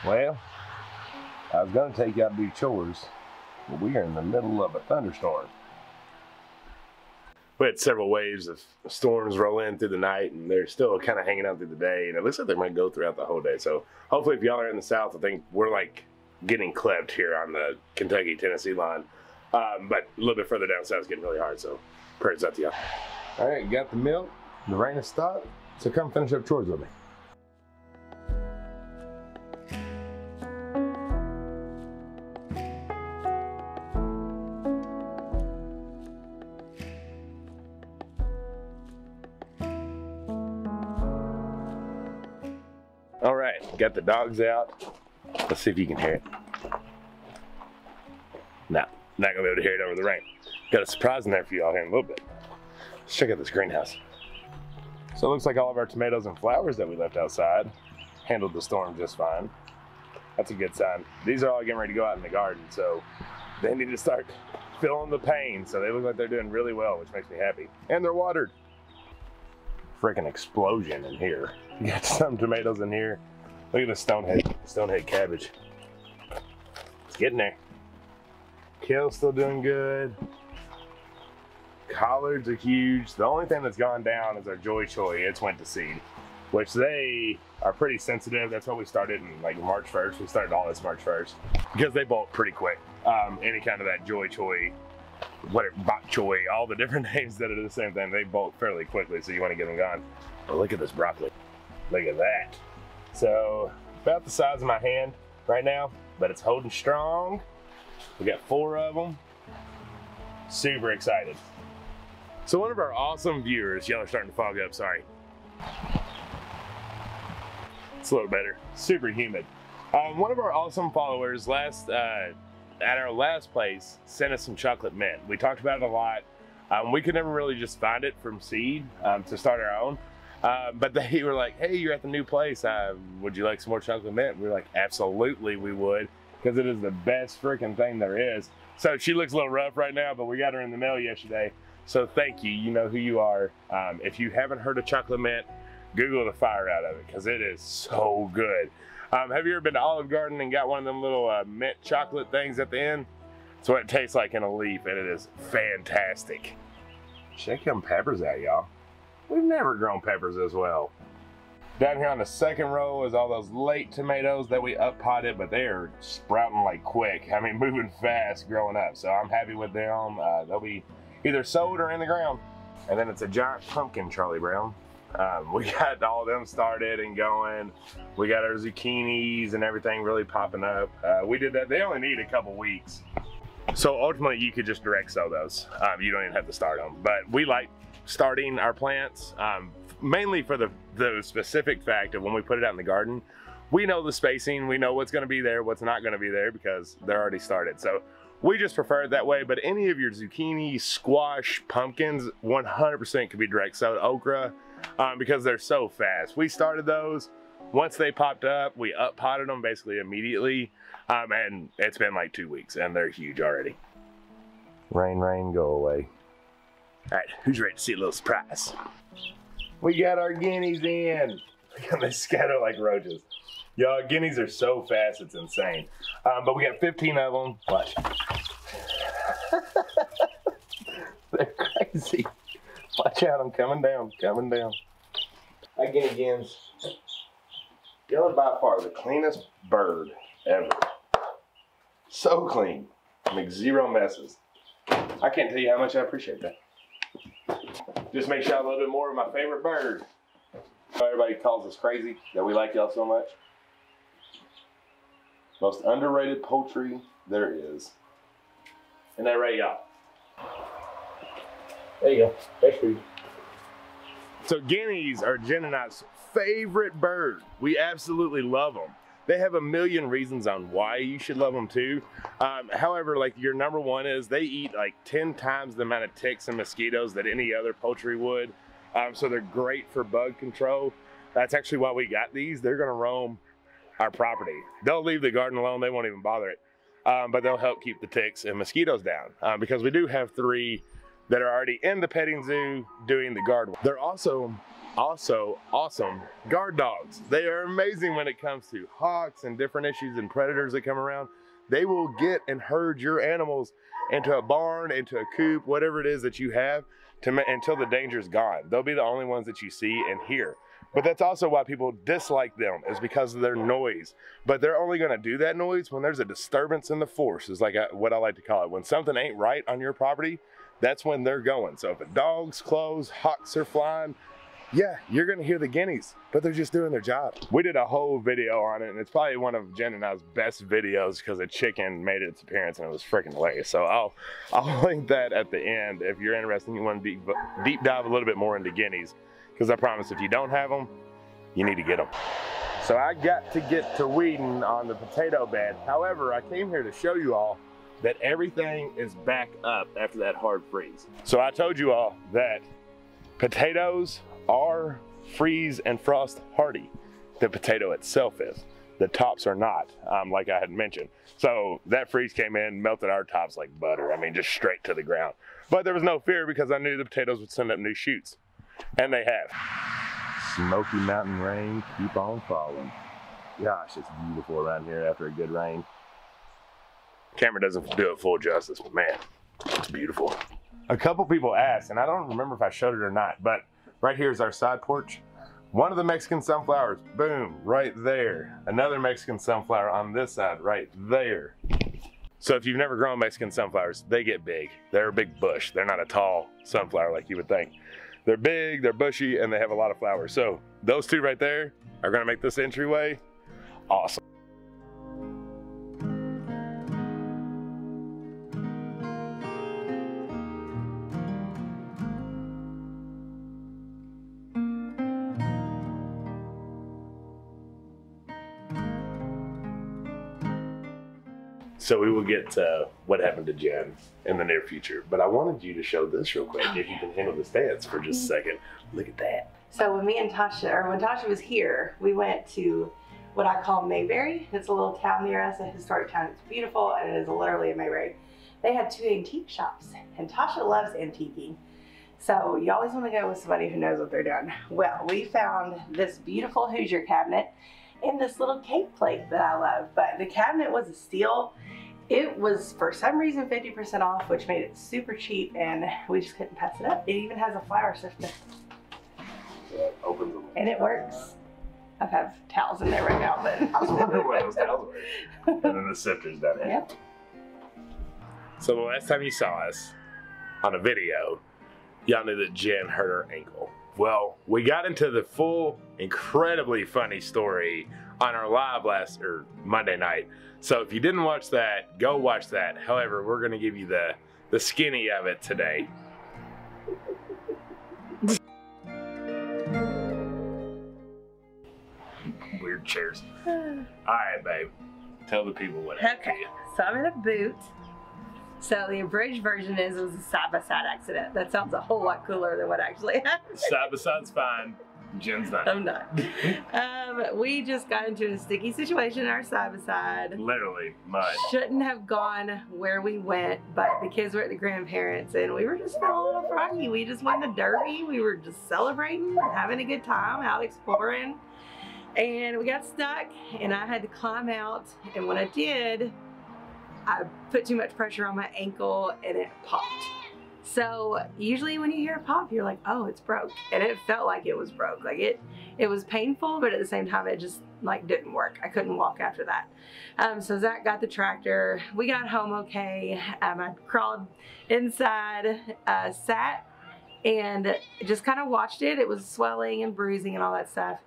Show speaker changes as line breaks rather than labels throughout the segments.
Well, I was gonna take you out to do chores, but we are in the middle of a thunderstorm. We had several waves of storms roll in through the night, and they're still kind of hanging out through the day, and it looks like they might go throughout the whole day. So hopefully if y'all are in the south, I think we're like getting clipped here on the Kentucky-Tennessee line. But a little bit further down south, it's getting really hard, so prayers out to y'all. All right, got the milk, the rain has stopped, so come finish up chores with me. All right, got the dogs out. Let's see if you can hear it. No, not gonna be able to hear it over the rain. Got a surprise in there for y'all here in a little bit. Let's check out this greenhouse. So it looks like all of our tomatoes and flowers that we left outside handled the storm just fine. That's a good sign. These are all getting ready to go out in the garden, so they need to start feeling the pain. So they look like they're doing really well, which makes me happy. And they're watered. Freaking explosion in here. You got some tomatoes in here. Look at the stonehead cabbage. It's getting there. Kale's still doing good. Collards are huge. The only thing that's gone down is our Joy Choy. It's went to seed, which they are pretty sensitive. That's why we started in like March 1st. We started all this March 1st because they bolt pretty quick. Any kind of that Joy Choy, whatever, bok choy, all the different names that are the same thing, they bolt fairly quickly, so you want to get them gone. But look at this broccoli. Look at that. So about the size of my hand right now, but it's holding strong. We got 4 of them. Super excited. So one of our awesome viewers, y'all are starting to fog up, sorry. It's a little better. Super humid. One of our awesome followers at our last place sent us some chocolate mint. We talked about it a lot. We could never really just find it from seed to start our own. But they were like, hey, you're at the new place. Would you like some more chocolate mint? We were like, absolutely we would, because it is the best freaking thing there is. So she looks a little rough right now, but we got her in the mail yesterday. So thank you, you know who you are. If you haven't heard of chocolate mint, Google the fire out of it, because it is so good. Have you ever been to Olive Garden and got one of them little mint chocolate things at the end? That's what it tastes like in a leaf, and it is fantastic. Check them peppers out, y'all. We've never grown peppers as well. Down here on the second row is all those late tomatoes that we up potted, but they are sprouting like quick. I mean, moving fast growing up, so I'm happy with them. They'll be either sowed or in the ground. And then it's a giant pumpkin, Charlie Brown. We got all of them started and going. We got our zucchinis and everything really popping up. We did that. They only need a couple weeks. So ultimately you could just direct sow those. You don't even have to start them. But we like starting our plants mainly for the specific fact of when we put it out in the garden, we know the spacing, we know what's going to be there, what's not going to be there, because they're already started. So we just prefer it that way. But any of your zucchini, squash, pumpkins, 100% could be direct sowed. Okra, because they're so fast. We started those. Once they popped up, we up potted them basically immediately. And it's been like 2 weeks and they're huge already. Rain, rain, go away. All right, who's ready to see a little surprise? We got our guineas in. Look at they scatter like roaches. Y'all, guineas are so fast, it's insane. But we got 15 of them. Watch. They're crazy. Watch out, I'm coming down, coming down. Hi, guinea gens. Y'all are by far the cleanest bird ever. So clean. Make zero messes. I can't tell you how much I appreciate that. Just makes y'all a little bit more of my favorite bird. Everybody calls us crazy that we like y'all so much. Most underrated poultry there is. Isn't that right, y'all? There you go. That's for you. So guineas are Jen and I's favorite bird. We absolutely love them. They have a million reasons on why you should love them too. However, like your number one is they eat like 10 times the amount of ticks and mosquitoes that any other poultry would. So they're great for bug control. That's actually why we got these. They're gonna roam our property. They'll leave the garden alone. They won't even bother it. But they'll help keep the ticks and mosquitoes down because we do have 3 that are already in the petting zoo doing the guard work. They're also Also, awesome guard dogs. They are amazing when it comes to hawks and different issues and predators that come around. They will get and herd your animals into a barn, into a coop, whatever it is that you have, until the danger's gone. They'll be the only ones that you see and hear. But that's also why people dislike them, is because of their noise. But they're only gonna do that noise when there's a disturbance in the force, is like what I like to call it. When something ain't right on your property, that's when they're going. So if a dog's close, hawks are flying, yeah, you're gonna hear the guineas, but they're just doing their job. We did a whole video on it, and it's probably one of Jen and I's best videos because a chicken made its appearance and it was freaking hilarious. So I'll link that at the end if you're interested and you want to deep dive a little bit more into guineas, because I promise if you don't have them, you need to get them. So I got to get to weeding on the potato bed. However, I came here to show you all that everything is back up after that hard freeze. So I told you all that potatoes are freeze and frost hardy. The potato itself is. The tops are not, like I had mentioned. So that freeze came in, melted our tops like butter. I mean, just straight to the ground. But there was no fear because I knew the potatoes would send up new shoots. And they have. Smoky Mountain rain, keep on falling. Gosh, it's beautiful around here after a good rain. Camera doesn't do it full justice, but man, it's beautiful. A couple people asked, and I don't remember if I showed it or not, but right here is our side porch. One of the Mexican sunflowers, boom, right there. Another Mexican sunflower on this side, right there. So if you've never grown Mexican sunflowers, they get big. They're a big bush. They're not a tall sunflower like you would think. They're big, they're bushy, and they have a lot of flowers. So those two right there are gonna make this entryway awesome. So we will get to what happened to Jen in the near future. But I wanted you to show this real quick, if you can handle the stance for just a second. Look at that.
So when me and Tasha, or when Tasha was here, we went to what I call Mayberry. It's a little town near us, a historic town. It's beautiful, and it is literally a Mayberry. They had 2 antique shops, and Tasha loves antiquing. So you always want to go with somebody who knows what they're doing. Well, we found this beautiful Hoosier cabinet and this little cake plate that I love. But the cabinet was a steal. It was, for some reason, 50% off, which made it super cheap, and we just couldn't pass it up. It even has a flour sifter.
Yeah, it opens them.
And it works. I have towels in there right now, but
I was wondering where those towels were. And then the sifter's down there.
Yep.
So the last time you saw us on a video, y'all knew that Jen hurt her ankle. Well, we got into the full, incredibly funny story on our live Monday night. So if you didn't watch that, go watch that. However, we're gonna give you the skinny of it today. Weird chairs. All right, babe. Tell the people what happened to you.
So I'm in a boot. So the abridged version is it was a side-by-side accident. That sounds a whole lot cooler than what actually happened.
Side-by-side's fine. Jen's not.
I'm not. We just got into a sticky situation in our side-by-side.
Literally, mud.
Shouldn't have gone where we went, but the kids were at the grandparents and we were just feeling a little froggy. We just won the Derby. We were just celebrating, having a good time, out exploring. And we got stuck and I had to climb out. And when I did, I put too much pressure on my ankle and it popped. So usually when you hear a pop, you're like, oh, it's broke. And it felt like it was broke. Like it was painful, but at the same time, it just like didn't work. I couldn't walk after that. So Zach got the tractor. We got home okay. I crawled inside, sat and just kind of watched it. It was swelling and bruising and all that stuff.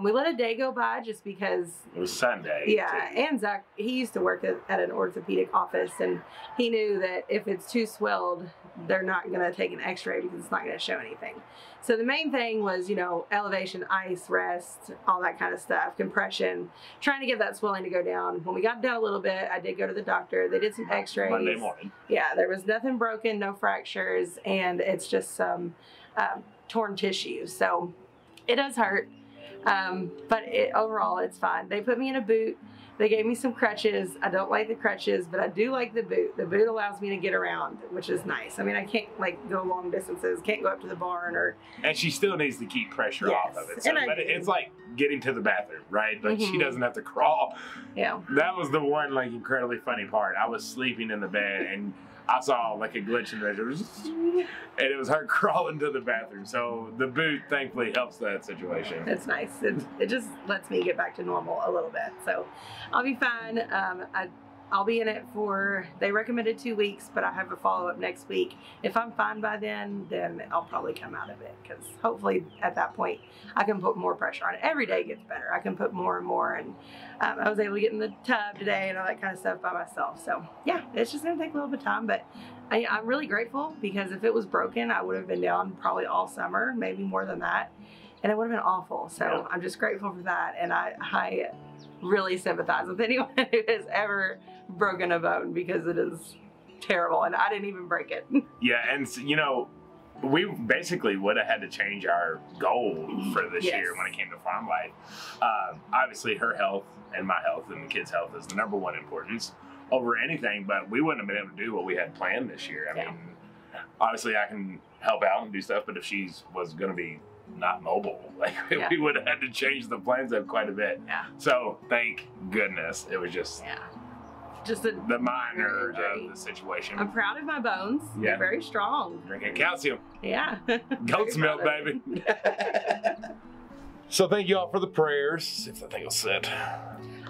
We let a day go by just because
it was Sunday.
Yeah, too. And Zach, he used to work at an orthopedic office, and he knew that if it's too swelled, they're not going to take an x-ray because it's not going to show anything. So the main thing was, you know, elevation, ice, rest, all that kind of stuff, compression, trying to get that swelling to go down. When we got down a little bit, I did go to the doctor. They did some x-rays.
Monday morning.
Yeah, there was nothing broken, no fractures, and it's just some torn tissue. So it does hurt. But overall, it's fine. They put me in a boot. They gave me some crutches. I don't like the crutches, but I do like the boot. The boot allows me to get around, which is nice. I mean, I can't like go long distances, can't go up to the barn or.
And she still needs to keep pressure off of it. So, but it's like getting to the bathroom, right? Like she doesn't have to crawl.
Yeah.
That was the one like incredibly funny part. I was sleeping in the bed and I saw like a glitch in the and it was her crawling to the bathroom. So the boot thankfully helps that situation.
It's nice. It just lets me get back to normal a little bit. So I'll be fine. I'll be in it for, they recommended 2 weeks, but I have a follow-up next week. If I'm fine by then I'll probably come out of it, because hopefully at that point I can put more pressure on it. Every day gets better. I can put more and more, and I was able to get in the tub today and all that kind of stuff by myself. So yeah, it's just gonna take a little bit of time, but I'm really grateful, because if it was broken, I would have been down probably all summer, maybe more than that, and it would have been awful. So I'm just grateful for that, and I really sympathize with anyone who has ever broken a bone, because it is terrible, and I didn't even break it. Yeah,
and you know, we basically would have had to change our goal for this year when it came to farm life. Obviously her health and my health and the kids' health is the #1 importance over anything, but we wouldn't have been able to do what we had planned this year. I mean, obviously I can help out and do stuff, but if she was going to be not mobile, like we would have had to change the plans up quite a bit. So thank goodness it was just the minor of the situation.
I'm proud of my bones. They're very strong.
Drinking calcium.
Yeah.
Goat's milk, baby. So thank you all for the prayers, if that thing was said.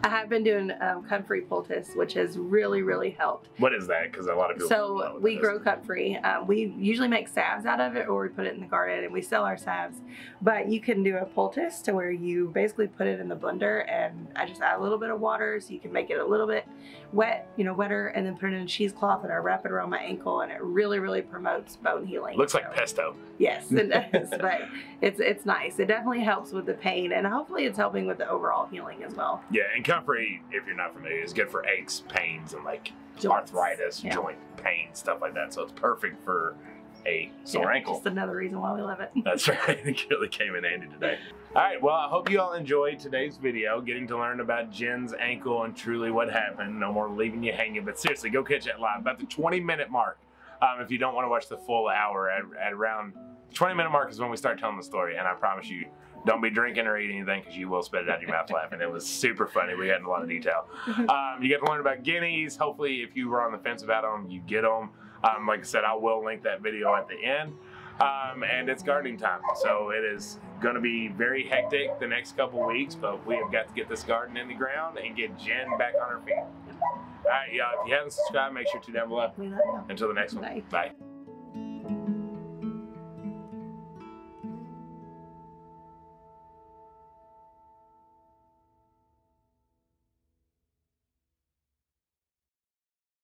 I have been doing comfrey poultice, which has really, really helped.
What is that? Because a lot of people don't know what
we grow comfrey. We usually make salves out of it, or we put it in the garden and we sell our salves. But you can do a poultice to where you basically put it in the blender, and I just add a little bit of water so you can make it a little bit wet, wetter, and then put it in a cheesecloth, and I wrap it around my ankle, and it really, really promotes bone healing.
Looks like pesto.
Yes, it does. But it's nice. It definitely helps with the pain, and hopefully it's helping with the overall healing as well.
Yeah, and comfrey, if you're not familiar, is good for aches, pains, and like arthritis, joint pain, stuff like that. So it's perfect for a sore ankle.
Just another reason why we love it.
That's right. It really came in handy today. All right, well, I hope you all enjoyed today's video, getting to learn about Jenn's ankle and truly what happened. No more leaving you hanging, but seriously, go catch that live. About the 20-minute mark, if you don't want to watch the full hour, at around 20-minute mark is when we start telling the story, and I promise you, don't be drinking or eating anything, because you will spit it out of your mouth laughing. It was super funny. We had a lot of detail. You get to learn about guineas. Hopefully, if you were on the fence about them, you get them. Like I said, I will link that video at the end. And it's gardening time, so it is going to be very hectic the next couple weeks, but we have got to get this garden in the ground and get Jenn back on her feet. All right, y'all, if you haven't subscribed, make sure to down below.
We love you.
Until the next one. Bye.